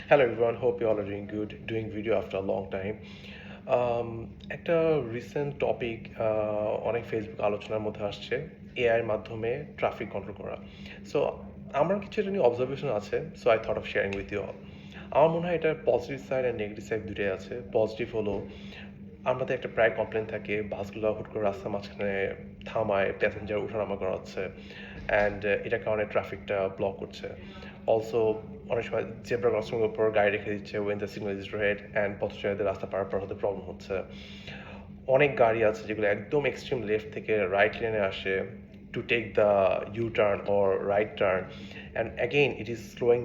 Hello everyone, hope you all are doing good, doing video after a long time. একটা recent topic অনেক Facebook আলোচনার মধ্যে আসছে এআইয়ের মাধ্যমে ট্রাফিক কন্ট্রোল করা। সো আমার কিছু এটা নিয়ে অবজারভেশন আছে, so I thought of sharing with you all. আমার মনে হয় এটার পজিটিভ সাইড আর নেগেটিভ সাইড দুটোই আছে। পজিটিভ হলো আমাদের একটা প্রায় কমপ্লেন থাকে বাসগুলো হুট করে রাস্তার মাঝখানে থামায়, প্যাসেঞ্জার উঠানামা করাচ্ছে, অ্যান্ড এটার কারণে ট্রাফিকটা ব্লক করছে। অলসো অনেক সময় জেব্রা ক্রসিংয়ের উপর গাড়ি রেখে দিচ্ছে when the signal is red, and পথচারীদের রাস্তা পার হতে প্রবলেম হচ্ছে। অনেক গাড়ি আছে যেগুলো একদম এক্সট্রিম লেফট থেকে রাইট লেনে আসে to take the U turn or right turn, and again it is slowing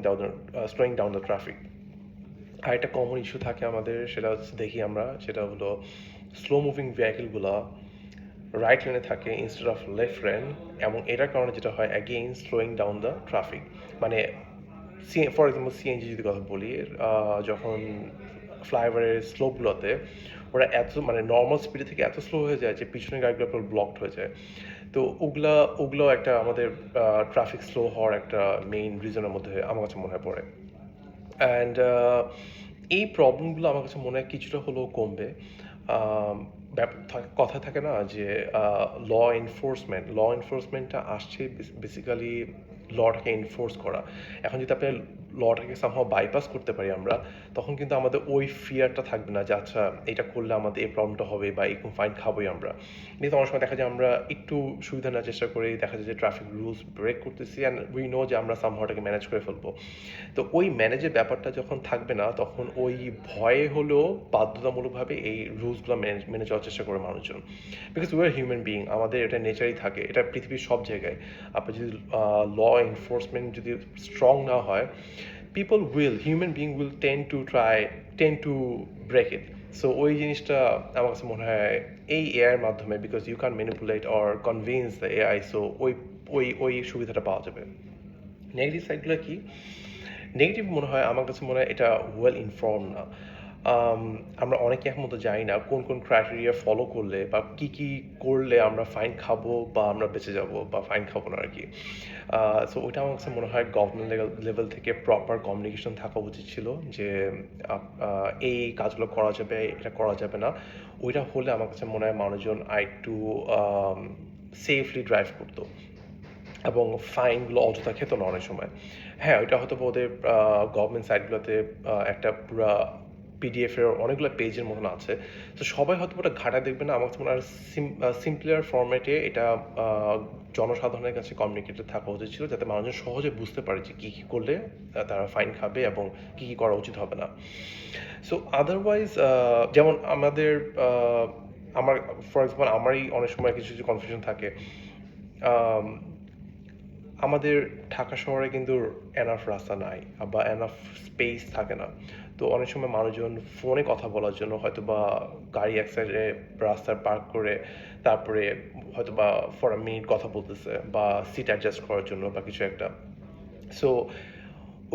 down the traffic. আর একটা কমন ইস্যু থাকে আমাদের, সেটা দেখি আমরা, সেটা হলো স্লো মুভিং ভেহিকেলগুলো রাইট লেনে থাকে ইনস্টেড অফ লেফট লেন, এবং এটার কারণে যেটা হয় again slowing down the traffic. মানে ফর এক্সাম্পল সিএনজি যদি কথা বলি, যখন ফ্লাইওভারের স্লোপগুলোতে ওরা এত মানে নর্মাল স্পিডে থেকে এত স্লো হয়ে যায় যে পিছনের গাড়িগুলো পুরো ব্লকড হয়ে যায়। তো ওগুলো একটা আমাদের ট্রাফিক স্লো হওয়ার একটা মেইন রিজনের মধ্যে আমার কাছে মনে হয় পড়ে। অ্যান্ড এই প্রবলেমগুলো আমার কাছে মনে হয় কিছুটা হলেও কমবে। কথা থাকে না যে ল এনফোর্সমেন্টটা আসছে বেসিক্যালি লটাকে এনফোর্স করা। এখন যদি আপনি লটাকে সামহাও বাইপাস করতে পারি আমরা, তখন কিন্তু আমাদের ওই ফিয়ারটা থাকবে না যে আচ্ছা এটা করলে আমাদের এই প্রবলেমটা হবে বা এরকম ফাইন খাবোই আমরা। কিন্তু অনেক সময় দেখা যায় আমরা একটু সুবিধা নেওয়ার চেষ্টা করি, দেখা যায় যে ট্রাফিক রুলস ব্রেক করতেছি, অ্যান্ড উই নো যে আমরা সামহাওটাকে ম্যানেজ করে ফেলবো। তো ওই ম্যানেজের ব্যাপারটা যখন থাকবে না, তখন ওই ভয়ে হলেও বাধ্যতামূলকভাবে এই রুলসগুলো মেনে চলার চেষ্টা করে মানুষজন। Because we are human being, আমাদের এটা নেচারই থাকে, এটা পৃথিবীর সব জায়গায়। আপনি যদি ল এনফোর্সমেন্ট যদি স্ট্রং না হয়, human being will tend to break it. So ওই জিনিসটা আমার কাছে মনে হয় এই এআইয়ের মাধ্যমে, because you can manipulate or convince the AI, so ওই সুবিধাটা পাওয়া যাবে। নেগেটিভ সাইডগুলো কি? নেগেটিভ মনে হয় আমার কাছে মনে হয় এটা ওয়েল ইনফর্ম না। আমরা অনেকে এখন মতো জানি না কোন কোন ক্রাইটেরিয়া ফলো করলে বা কি করলে আমরা ফাইন খাবো বা আমরা বেঁচে যাব বা ফাইন খাবো না আর কি। সো ওইটা আমার কাছে মনে হয় গভর্নমেন্ট লেভেল থেকে প্রপার কমিউনিকেশন থাকা উচিত ছিল যে এই কাজগুলো করা যাবে, এটা করা যাবে না। ওইটা হলে আমার কাছে মনে হয় মানুষজন আরেকটু সেফলি ড্রাইভ করতো এবং ফাইনগুলো অযথা খেত না অনেক সময়। হ্যাঁ, ওইটা হয়তো ওদের গভর্নমেন্ট সাইটগুলোতে একটা পুরা পিডিএফের অনেকগুলো পেজের মতন আছে। তো সবাই হয়তো ওটা ঘাটায় দেখবে না। আমার কাছে মনে হয় সিম্পলার ফরম্যাটে এটা জনসাধারণের কাছে কমিউনিকেটেড থাকা উচিত ছিল, যাতে মানুষজন সহজে বুঝতে পারে যে কী করলে তারা ফাইন খাবে এবং কী করা উচিত হবে না। সো আদারওয়াইজ যেমন আমার ফর এক্সাম্পল আমারই অনেক সময় কিছু কনফিউশন থাকে। আমাদের ঢাকা শহরে কিন্তু এনাফ রাস্তা নাই বা এনাফ স্পেস থাকে না। তো অনেক সময় মানুষজন ফোনে কথা বলার জন্য হয়তো বা গাড়ি এক সাইডে রাস্তায় পার্ক করে তারপরে হয়তো বা ফর আ মিনিট কথা বলতেছে বা সিট অ্যাডজাস্ট করার জন্য বা কিছু একটা। সো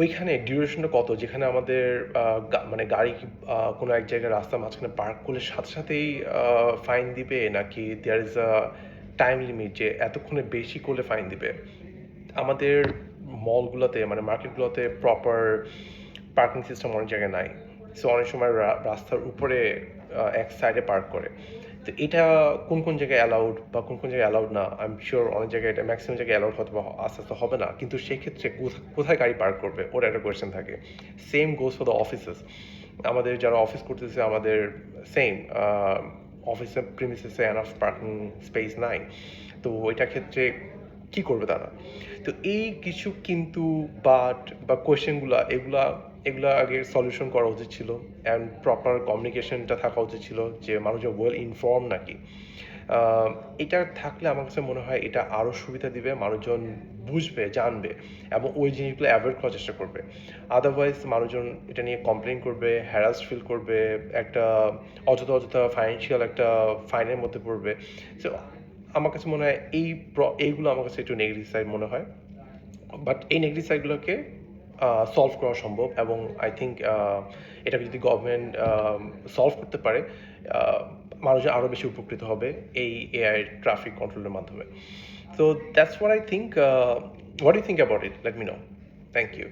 ওইখানে ডিউরেশনটা কত, যেখানে আমাদের মানে গাড়ি কোনো এক জায়গায় রাস্তার মাঝখানে পার্ক করলে সাথে সাথেই ফাইন দিবে, নাকি there is a time limit যে এতক্ষণে বেশি করলে ফাইন দিবে। আমাদের মলগুলোতে মানে মার্কেটগুলোতে প্রপার পার্কিং সিস্টেম অনেক জায়গায় নাই। সো অনেক সময় রাস্তার উপরে এক সাইডে পার্ক করে। তো এটা কোন জায়গায় অ্যালাউড বা কোন জায়গায় অ্যালাউড না, আই এম শিওর অনেক জায়গায় এটা ম্যাক্সিমাম জায়গায় অ্যালাউড হয়তো বা আস্তে আস্তে হবে না, কিন্তু সেক্ষেত্রে কোথায় গাড়ি পার্ক করবে ওটা একটা কোয়েশ্চেন থাকে। Same goes for the offices. আমাদের যারা অফিস করতেছে আমাদের সেম অফিসের প্রিমিসেসে এনাফ পার্কিং স্পেস নাই। তো এটার ক্ষেত্রে কি করবে তারা? তো এই কিছু কিন্তু বা কোয়েশ্চেনগুলা এগুলা আগে সলিউশন করা উচিত ছিল, অ্যান্ড প্রপার কমিউনিকেশনটা থাকা উচিত ছিল যে মানুষজন ওয়েল ইনফর্ম নাকি। এটা থাকলে আমার কাছে মনে হয় এটা আরও সুবিধা দিবে, মানুষজন বুঝবে, জানবে এবং ওই জিনিসগুলো অ্যাভয়েড করার চেষ্টা করবে। আদারওয়াইজ মানুষজন এটা নিয়ে কমপ্লেন করবে, হ্যারাস ফিল করবে, একটা অযথা ফাইন্যান্সিয়াল একটা ফাইনের মধ্যে পড়বে। সো আমার কাছে মনে হয় এইগুলো আমার কাছে একটু নেগেটিভ সাইড মনে হয়। বাট এই নেগেটিভ সাইডগুলোকে সলভ করা সম্ভব, এবং আই থিঙ্ক এটাকে যদি গভর্নমেন্ট সলভ করতে পারে, মানুষজন আরও বেশি উপকৃত হবে এই এআই ট্রাফিক কন্ট্রোলের মাধ্যমে। So that's what I think. What do you think about it? Let me know. Thank you.